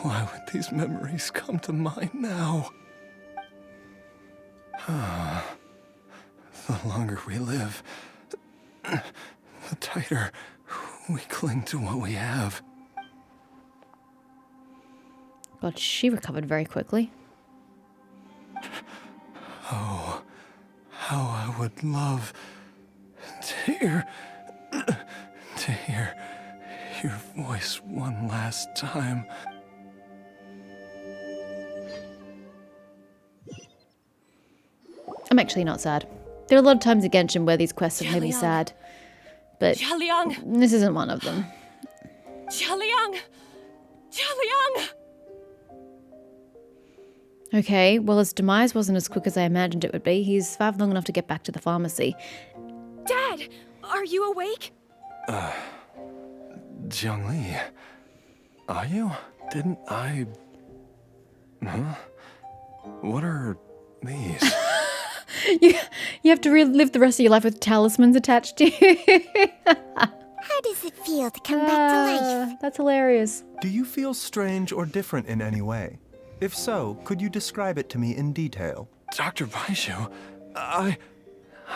Why would these memories come to mind now? The longer we live, the tighter we cling to what we have. God, she recovered very quickly. Oh, how I would love to hear your voice one last time. I'm actually not sad. There are a lot of times in Genshin where these quests have made me sad. But this isn't one of them. Jialiang! Okay, well his demise wasn't as quick as I imagined it would be. He's survived long enough to get back to the pharmacy. Dad! Are you awake? Jiangli, are you? Didn't I... Huh? What are these? You have to relive the rest of your life with talismans attached to you. How does it feel to come back to life? That's hilarious. Do you feel strange or different in any way? If so, could you describe it to me in detail? Dr. Baishu, I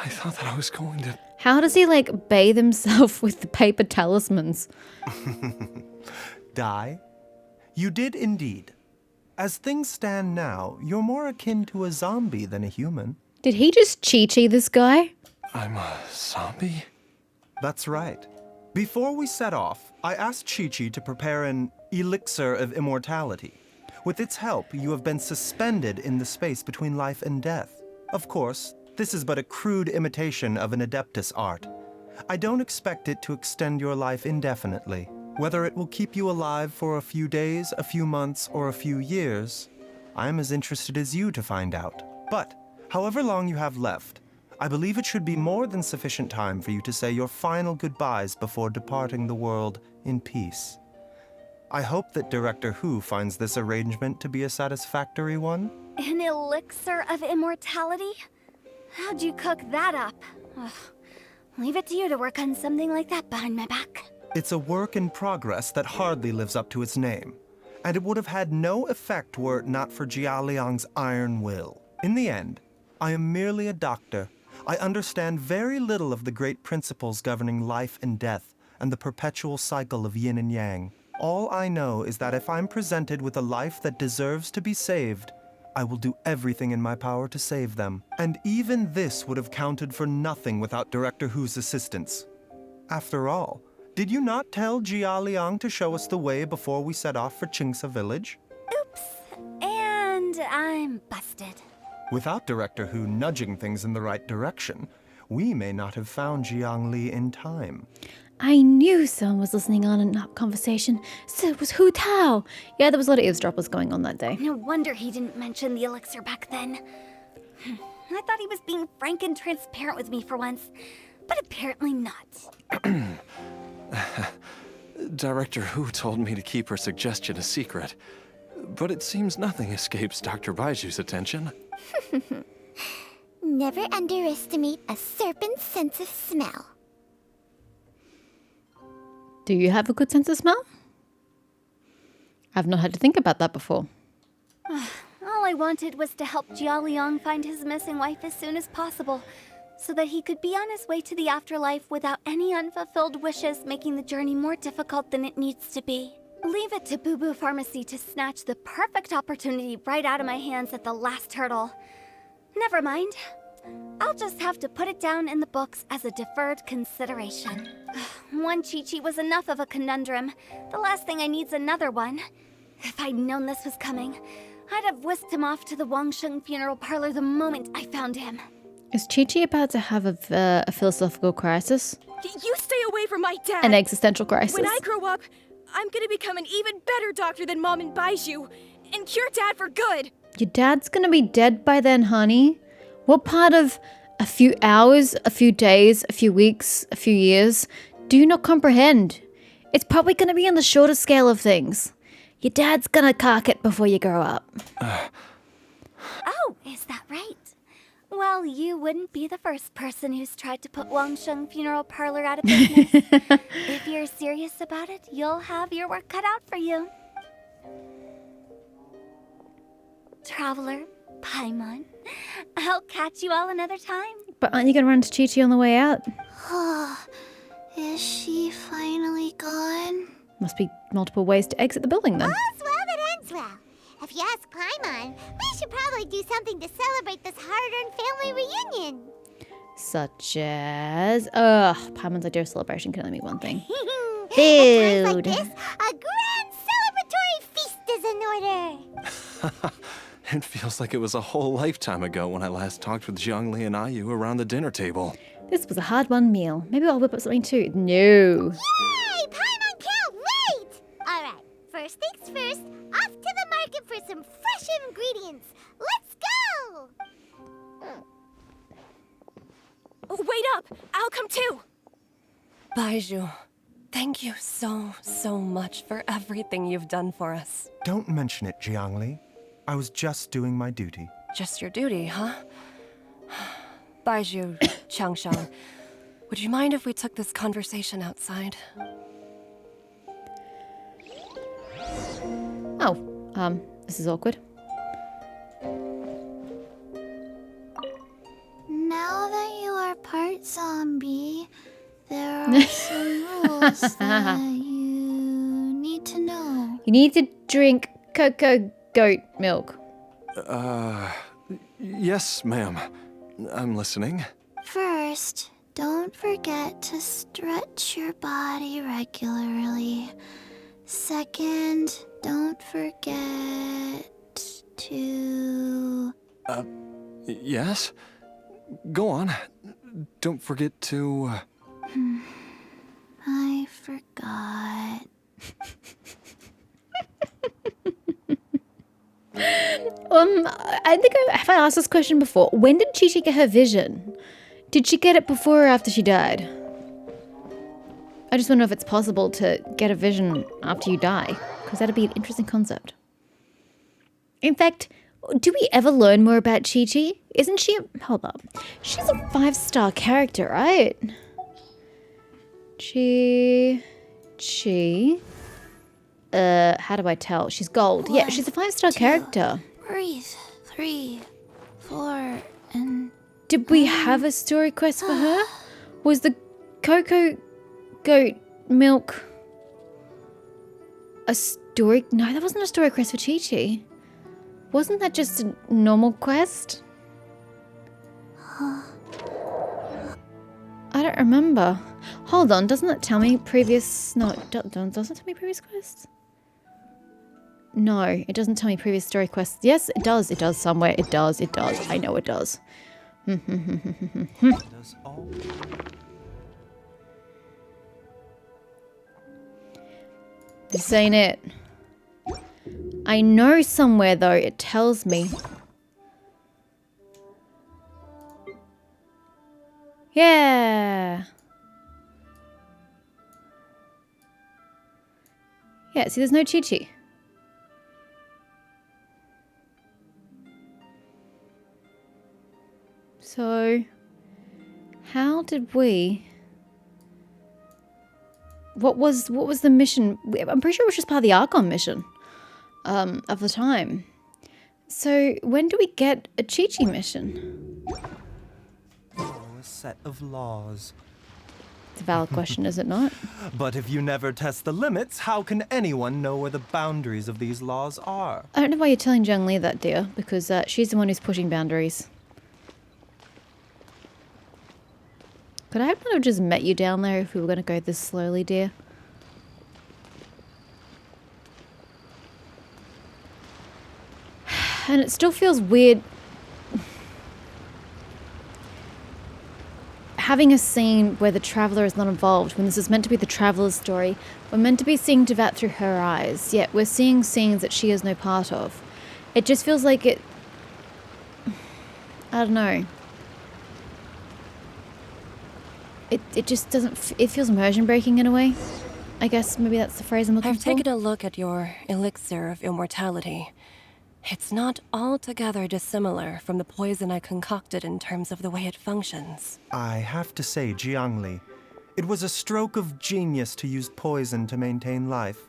thought that I was going to... How does he, like, bathe himself with the paper talismans? Die? You did indeed. As things stand now, you're more akin to a zombie than a human. Did he just Chi-Chi this guy? I'm a zombie? That's right. Before we set off, I asked Chi-Chi to prepare an elixir of immortality. With its help, you have been suspended in the space between life and death. Of course, this is but a crude imitation of an Adeptus art. I don't expect it to extend your life indefinitely. Whether it will keep you alive for a few days, a few months, or a few years, I am as interested as you to find out. But, however long you have left, I believe it should be more than sufficient time for you to say your final goodbyes before departing the world in peace. I hope that Director Hu finds this arrangement to be a satisfactory one. An elixir of immortality? How'd you cook that up? Ugh. Leave it to you to work on something like that behind my back. It's a work in progress that hardly lives up to its name, and it would have had no effect were it not for Jialiang's iron will. In the end, I am merely a doctor. I understand very little of the great principles governing life and death and the perpetual cycle of yin and yang. All I know is that if I'm presented with a life that deserves to be saved, I will do everything in my power to save them. And even this would have counted for nothing without Director Hu's assistance. After all, did you not tell Jia Liang to show us the way before we set off for Qingce village? Oops. And I'm busted. Without Director Hu nudging things in the right direction, we may not have found Jiangli in time. I knew someone was listening on in that conversation, so it was Hu Tao. Yeah, there was a lot of eavesdroppers going on that day. No wonder he didn't mention the elixir back then. I thought he was being frank and transparent with me for once, but apparently not. Director Hu told me to keep her suggestion a secret, but it seems nothing escapes Dr. Baiju's attention. Never underestimate a serpent's sense of smell. Do you have a good sense of smell? I've not had to think about that before. All I wanted was to help Jialiang find his missing wife as soon as possible, so that he could be on his way to the afterlife without any unfulfilled wishes making the journey more difficult than it needs to be. Leave it to Boo Boo Pharmacy to snatch the perfect opportunity right out of my hands at the last hurdle. Never mind. I'll just have to put it down in the books as a deferred consideration. One Chi-Chi was enough of a conundrum. The last thing I need's another one. If I'd known this was coming, I'd have whisked him off to the Wangsheng funeral parlor the moment I found him. Is Chi-Chi about to have a philosophical crisis? You stay away from my dad! An existential crisis? When I grow up, I'm gonna become an even better doctor than Mom and Baiju, and cure Dad for good! Your dad's gonna be dead by then, honey. What part of a few hours, a few days, a few weeks, a few years do you not comprehend? It's probably gonna be on the shorter scale of things. Your dad's gonna cock it before you grow up. Oh, is that right? Well, you wouldn't be the first person who's tried to put Wangsheng Funeral Parlor out of business. If you're serious about it, you'll have your work cut out for you. Traveler, Paimon, I'll catch you all another time. But aren't you gonna run into Chi-Chi on the way out? Is she finally gone? Must be multiple ways to exit the building then. All's well that ends well. If you ask Paimon, we should probably do something to celebrate this hard-earned family reunion. Such as... Ugh, Paimon's idea of celebration can only mean one thing. At times like Food. this, a grand celebratory feast is in order. It feels like it was a whole lifetime ago when I last talked with Zhongli and Ayu around the dinner table. This was a hard-won meal. Maybe I'll whip up something too. No. Yay! Paimon can't wait! Alright, first things first, off to the market for some fresh ingredients. Let's go! Wait up! I'll come too! Baiju, thank you so much for everything you've done for us. Don't mention it, Jiangli. I was just doing my duty. Just your duty, huh? Baiju, Changshan, would you mind if we took this conversation outside? Oh, this is awkward. Now that you are part zombie, there are some rules that you need to know. You need to drink cocoa goat milk. Yes, ma'am. I'm listening. First, don't forget to stretch your body regularly. Second, don't forget to... Yes? Go on. Don't forget to... I forgot. I think have I asked this question before? When did Chi-Chi get her vision? Did she get it before or after she died? I just want to know if it's possible to get a vision after you die, because that'd be an interesting concept. In fact, do we ever learn more about Chi-Chi? Isn't she hold up. She's a 5-star character, right? Chi. How do I tell? She's gold. Yeah, she's a 5-star character. Breathe. 3, 4, and... Did we have a story quest for her? Was the cocoa goat milk a story? No, that wasn't a story quest for Chi-Chi. Wasn't that just a normal quest? I don't remember. Hold on, doesn't that tell me previous... No, it doesn't tell me previous quests? No, it doesn't tell me previous story quests. Yes, it does. It does somewhere. It does. It does. I know it does. Does all... This ain't it. I know somewhere though, it tells me. Yeah. Yeah, see there's no Chi-Chi. So, how did we... What was the mission? I'm pretty sure it was just part of the Archon mission of the time. So when do we get a Chi-Chi mission? Oh, a set of laws. It's a valid question, is it not? But if you never test the limits, how can anyone know where the boundaries of these laws are? I don't know why you're telling Zhongli that, dear, because she's the one who's pushing boundaries. Could I have just met you down there if we were going to go this slowly, dear? And it still feels weird having a scene where the Traveler is not involved, when this is meant to be the Traveler's story. We're meant to be seeing Teyvat through her eyes, yet we're seeing scenes that she is no part of. It just feels like it... I don't know. It just doesn't... It feels immersion breaking in a way. I guess maybe that's the phrase I'm looking for. I've taken a look at your elixir of immortality. It's not altogether dissimilar from the poison I concocted in terms of the way it functions. I have to say, Jiangli, it was a stroke of genius to use poison to maintain life.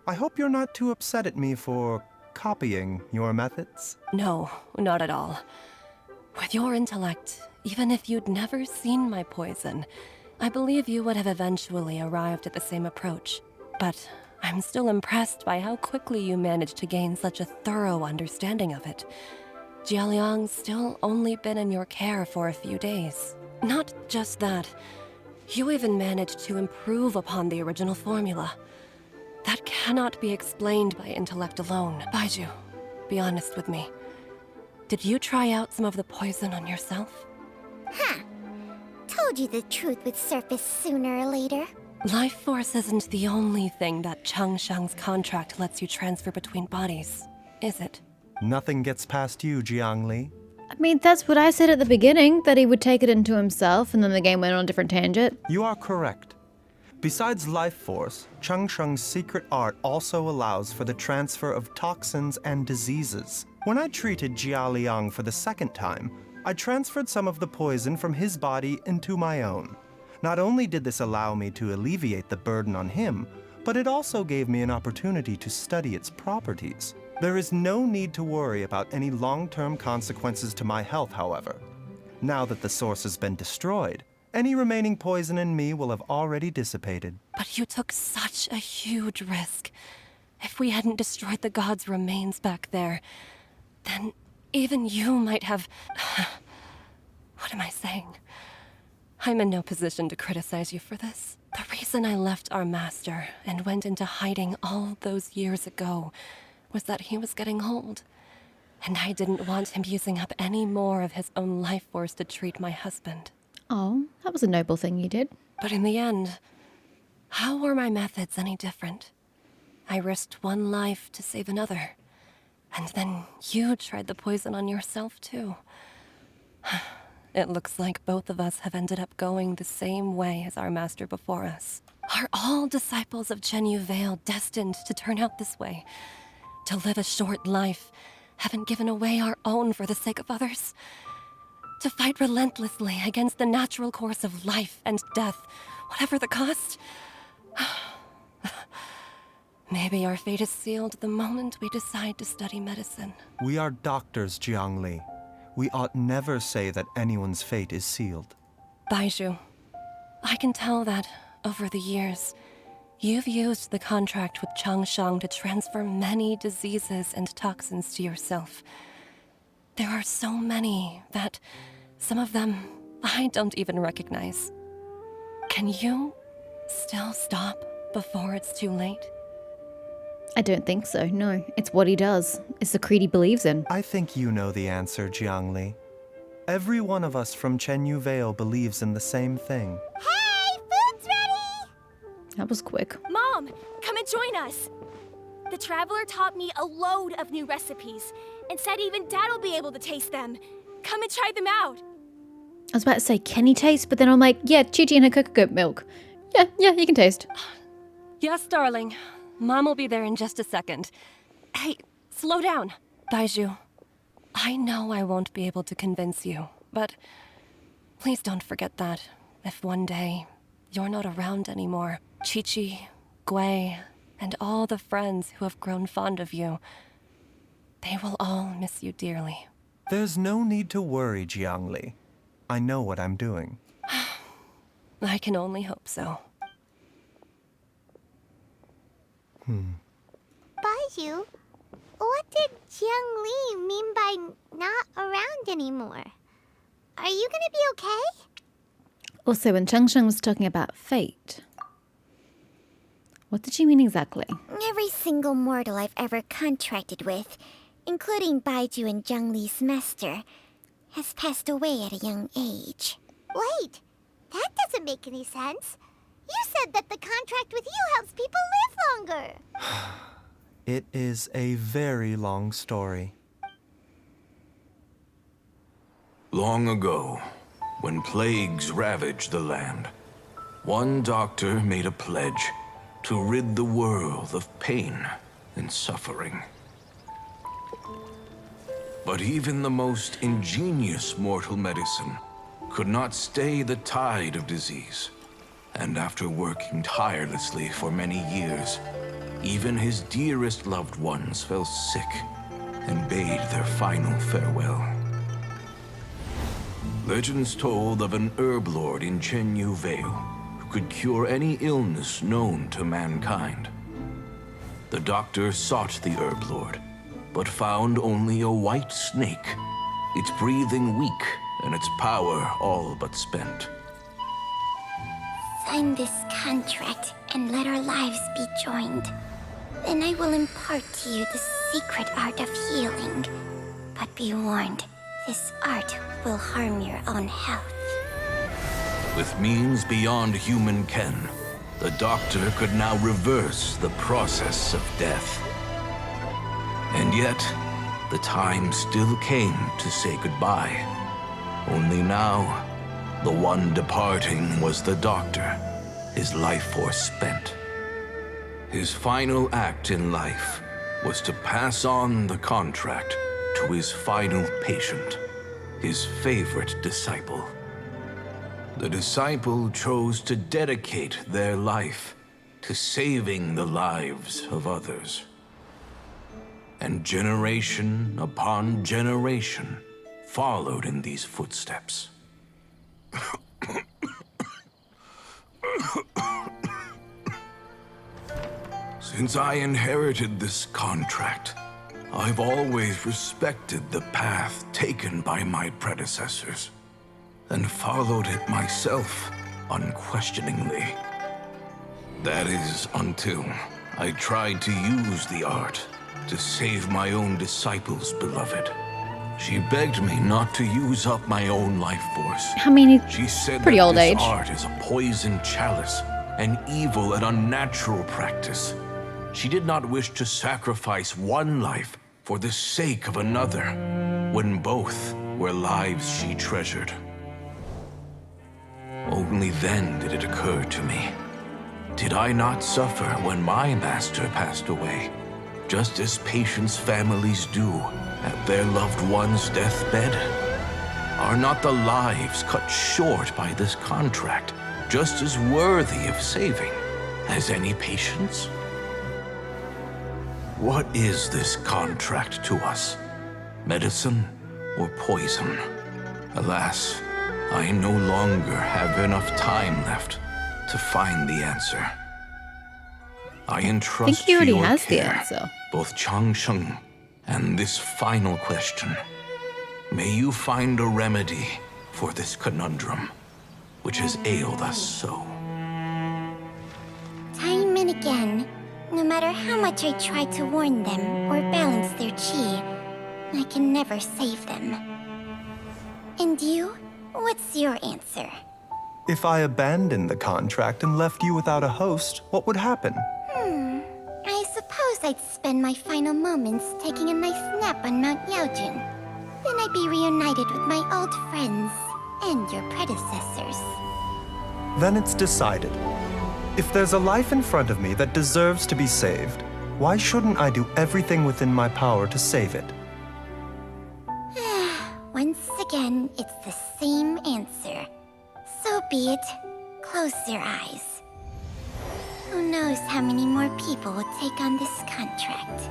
I hope you're not too upset at me for copying your methods. No, not at all. With your intellect, even if you'd never seen my poison, I believe you would have eventually arrived at the same approach. But I'm still impressed by how quickly you managed to gain such a thorough understanding of it. Jialiang's still only been in your care for a few days. Not just that, you even managed to improve upon the original formula. That cannot be explained by intellect alone. Baizhu, be honest with me. Did you try out some of the poison on yourself? Huh. Told you the truth would surface sooner or later. Life force isn't the only thing that Changshang's contract lets you transfer between bodies, is it? Nothing gets past you, Jiangli. I mean, that's what I said at the beginning, that he would take it into himself, and then the game went on a different tangent. You are correct. Besides life force, Changsheng's secret art also allows for the transfer of toxins and diseases. When I treated Jia Liang for the second time, I transferred some of the poison from his body into my own. Not only did this allow me to alleviate the burden on him, but it also gave me an opportunity to study its properties. There is no need to worry about any long-term consequences to my health, however. Now that the source has been destroyed, any remaining poison in me will have already dissipated. But you took such a huge risk. If we hadn't destroyed the god's remains back there, then even you might have... What am I saying? I'm in no position to criticize you for this. The reason I left our master and went into hiding all those years ago was that he was getting old. And I didn't want him using up any more of his own life force to treat my husband. Oh, that was a noble thing you did. But in the end, how were my methods any different? I risked one life to save another. And then you tried the poison on yourself, too. It looks like both of us have ended up going the same way as our master before us. Are all disciples of Chenyu Vale destined to turn out this way? To live a short life, having given away our own for the sake of others? To fight relentlessly against the natural course of life and death, whatever the cost? Maybe our fate is sealed the moment we decide to study medicine. We are doctors, Jiangli. We ought never say that anyone's fate is sealed. Baizhu, I can tell that, over the years, you've used the contract with Changshang to transfer many diseases and toxins to yourself. There are so many that some of them I don't even recognize. Can you still stop before it's too late? I don't think so, no. It's what he does. It's the creed he believes in. I think you know the answer, Jiangli. Every one of us from Chenyu Vale believes in the same thing. Hey, food's ready! That was quick. Mom, come and join us. The Traveler taught me a load of new recipes and said even Dad'll be able to taste them. Come and try them out. I was about to say, can he taste? But then I'm like, yeah, Chi-Chi and her coconut milk. Yeah, you can taste. Yes, darling. Mom will be there in just a second. Hey, slow down. Baizhu, I know I won't be able to convince you, but please don't forget that if one day you're not around anymore, Chi-Chi, Gui, and all the friends who have grown fond of you, they will all miss you dearly. There's no need to worry, Jiangli. I know what I'm doing. I can only hope so. Baizhu, what did Jiang Li mean by not around anymore? Are you gonna be okay? Also, when Changsheng was talking about fate, what did she mean exactly? Every single mortal I've ever contracted with, including Baizhu and Jiang Li's master, has passed away at a young age. Wait, that doesn't make any sense. You said that the contract with you helps people live longer. It is a very long story. Long ago, when plagues ravaged the land, one doctor made a pledge to rid the world of pain and suffering. But even the most ingenious mortal medicine could not stay the tide of disease. And after working tirelessly for many years, even his dearest loved ones fell sick and bade their final farewell. Legends told of an herb lord in Chenyu Vale who could cure any illness known to mankind. The doctor sought the herb lord, but found only a white snake, its breathing weak and its power all but spent. Sign this contract and let our lives be joined. Then I will impart to you the secret art of healing. But be warned, this art will harm your own health. With means beyond human ken, the doctor could now reverse the process of death. And yet, the time still came to say goodbye. Only now, the one departing was the doctor, his life force spent. His final act in life was to pass on the contract to his final patient, his favorite disciple. The disciple chose to dedicate their life to saving the lives of others. And generation upon generation followed in these footsteps. Since I inherited this contract, I've always respected the path taken by my predecessors, and followed it myself unquestioningly. That is, until I tried to use the art to save my own disciple's beloved. She begged me not to use up my own life force. I mean, She said pretty that old this age. art is a poisoned chalice, an evil and unnatural practice. She did not wish to sacrifice one life for the sake of another, when both were lives she treasured. Only then did it occur to me. Did I not suffer when my master passed away, just as patients' families do at their loved one's deathbed? Are not the lives cut short by this contract just as worthy of saving as any patient's? What is this contract to us? Medicine or poison? Alas, I no longer have enough time left to find the answer. I entrust he already to your has the care answer. both Changsheng and this final question. May you find a remedy for this conundrum, which has ailed us so. Time and again, no matter how much I try to warn them or balance their chi, I can never save them. And you? What's your answer? If I abandoned the contract and left you without a host, what would happen? I suppose I'd spend my final moments taking a nice nap on Mount Yaojun. Then I'd be reunited with my old friends and your predecessors. Then it's decided. If there's a life in front of me that deserves to be saved, why shouldn't I do everything within my power to save it? Once again, it's the same answer. So be it. Close your eyes. Who knows how many more people will take on this contract?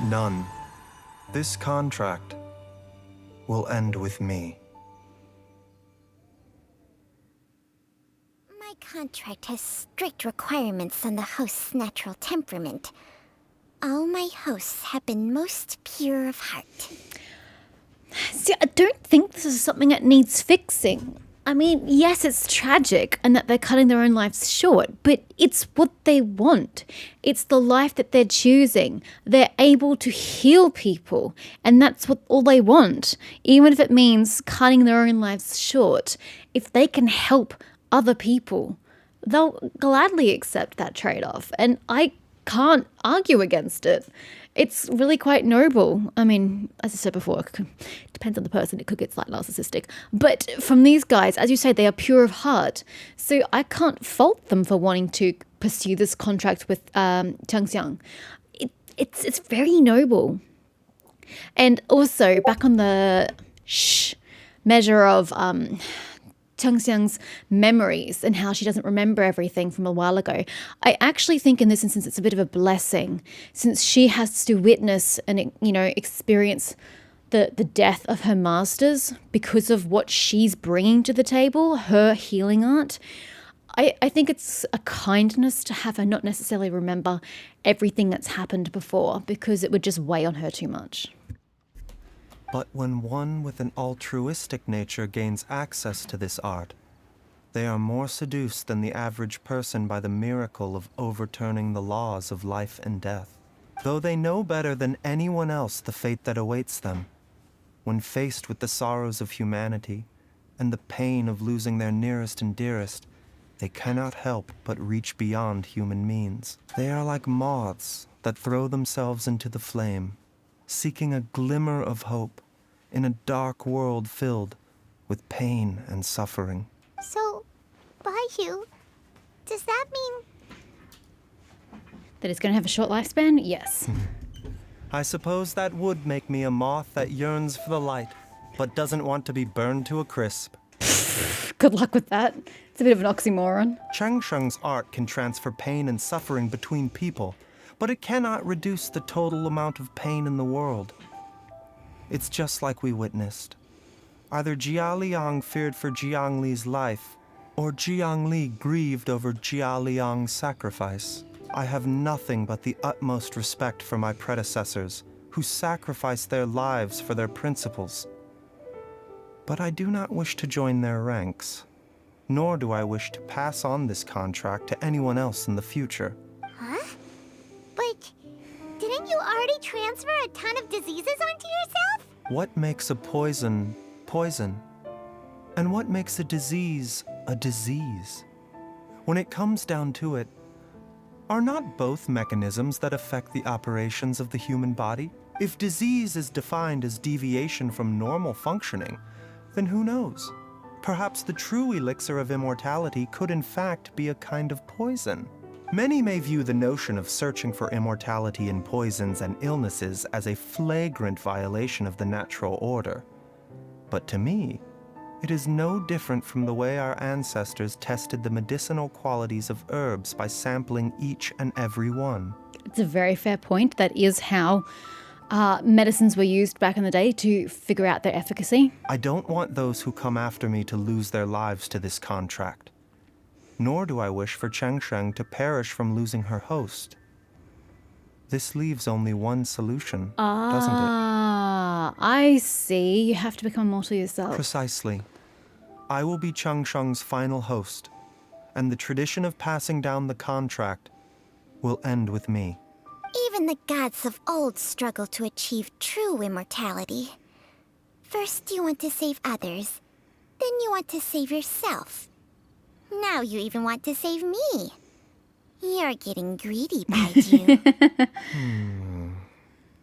None. This contract will end with me. My contract has strict requirements on the host's natural temperament. All my hosts have been most pure of heart. See, I don't think this is something that needs fixing. I mean, yes, it's tragic and that they're cutting their own lives short, but it's what they want. It's the life that they're choosing. They're able to heal people, and that's what all they want. Even if it means cutting their own lives short, if they can help other people, they'll gladly accept that trade-off, and I can't argue against it. It's really quite noble. I mean, as I said before, it depends on the person. It could get slightly narcissistic. But from these guys, as you say, they are pure of heart. So I can't fault them for wanting to pursue this contract with Changxiang. It's very noble. And also, back on the measure of Changxiang's memories and how she doesn't remember everything from a while ago, I actually think in this instance it's a bit of a blessing, since she has to witness and, experience the death of her masters because of what she's bringing to the table, her healing art. I think it's a kindness to have her not necessarily remember everything that's happened before, because it would just weigh on her too much. But when one with an altruistic nature gains access to this art, they are more seduced than the average person by the miracle of overturning the laws of life and death. Though they know better than anyone else the fate that awaits them, when faced with the sorrows of humanity and the pain of losing their nearest and dearest, they cannot help but reach beyond human means. They are like moths that throw themselves into the flame, seeking a glimmer of hope in a dark world filled with pain and suffering. So, Baiju, does that mean... That it's going to have a short lifespan? Yes. I suppose that would make me a moth that yearns for the light, but doesn't want to be burned to a crisp. Good luck with that. It's a bit of an oxymoron. Changsheng's art can transfer pain and suffering between people, but it cannot reduce the total amount of pain in the world. It's just like we witnessed. Either Jia Liang feared for Jiang Li's life, or Jiang Li grieved over Jia Liang's sacrifice. I have nothing but the utmost respect for my predecessors, who sacrificed their lives for their principles. But I do not wish to join their ranks, nor do I wish to pass on this contract to anyone else in the future. Huh? But didn't you already transfer a ton of diseases onto yourself? What makes a poison poison? And what makes a disease a disease? When it comes down to it, are not both mechanisms that affect the operations of the human body? If disease is defined as deviation from normal functioning, then who knows? Perhaps the true elixir of immortality could in fact be a kind of poison. Many may view the notion of searching for immortality in poisons and illnesses as a flagrant violation of the natural order. But to me, it is no different from the way our ancestors tested the medicinal qualities of herbs by sampling each and every one. It's a very fair point. That is how medicines were used back in the day to figure out their efficacy. I don't want those who come after me to lose their lives to this contract. Nor do I wish for Changsheng to perish from losing her host. This leaves only one solution, doesn't it? I see. You have to become immortal yourself. Precisely. I will be Changsheng's final host, and the tradition of passing down the contract will end with me. Even the gods of old struggle to achieve true immortality. First you want to save others, then you want to save yourself. Now you even want to save me. You're getting greedy, Baiju.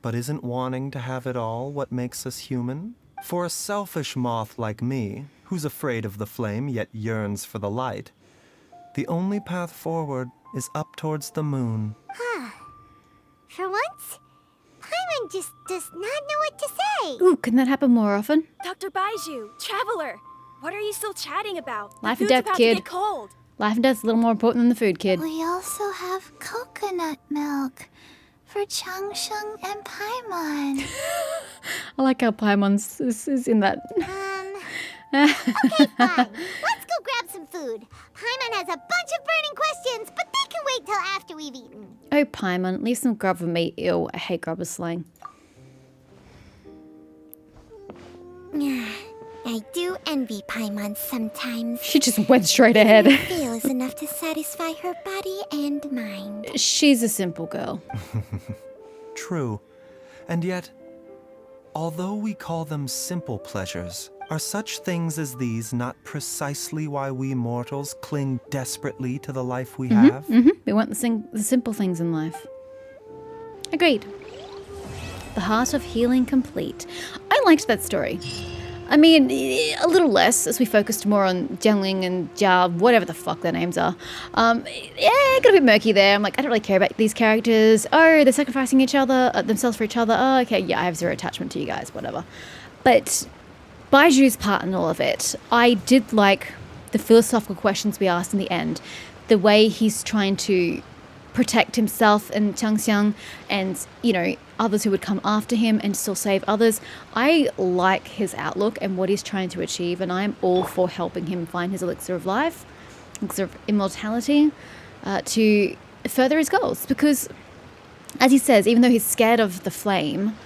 But isn't wanting to have it all what makes us human? For a selfish moth like me, who's afraid of the flame yet yearns for the light, the only path forward is up towards the moon. For once, Paimon just does not know what to say. Ooh, can that happen more often? Dr. Baiju, Traveler, what are you still chatting about? Life The and food's death, about kid. to get cold. Life and death's a little more important than the food, kid. We also have coconut milk for Changsheng and Paimon. I like how Paimon is in that. Okay, fine. Let's go grab some food. Paimon has a bunch of burning questions, but they can wait till after we've eaten. Oh, Paimon, leave some grub for me. Ew, I hate grubber slang. I do envy Paimon sometimes. She just went straight ahead. Feel is enough to satisfy her body and mind. She's a simple girl. True. And yet, although we call them simple pleasures, are such things as these not precisely why we mortals cling desperately to the life we have? We want the simple things in life. Agreed. The Heart of Healing complete. I liked that story. I mean, a little less as we focused more on Jiangling and Jia, whatever the fuck their names are. It got a bit murky there. I'm like, I don't really care about these characters. Oh, they're sacrificing each other, themselves for each other. Oh, okay, yeah, I have zero attachment to you guys, whatever. But Baiju's part in all of it, I did like the philosophical questions we asked in the end. The way he's trying to protect himself and Changxiang and, others who would come after him and still save others. I like his outlook and what he's trying to achieve, and I'm all for helping him find his elixir of life, elixir of immortality, to further his goals. Because, as he says, even though he's scared of the flame,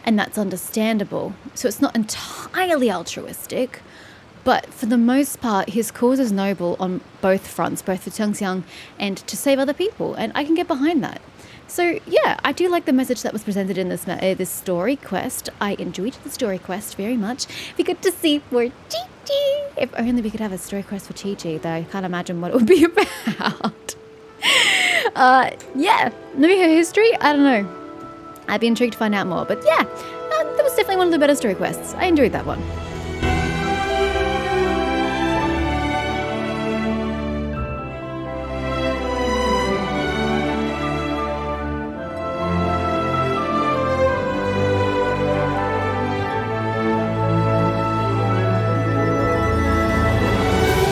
and that's understandable, so it's not entirely altruistic, but for the most part, his cause is noble on both fronts, both for Changxiang and to save other people, and I can get behind that. So yeah, I do like the message that was presented in this story quest. I enjoyed the story quest very much. We got to see more Chi-Chi. If only we could have a story quest for Chi-Chi, though I can't imagine what it would be about. Yeah, maybe her history? I don't know. I'd be intrigued to find out more, but yeah, that was definitely one of the better story quests. I enjoyed that one.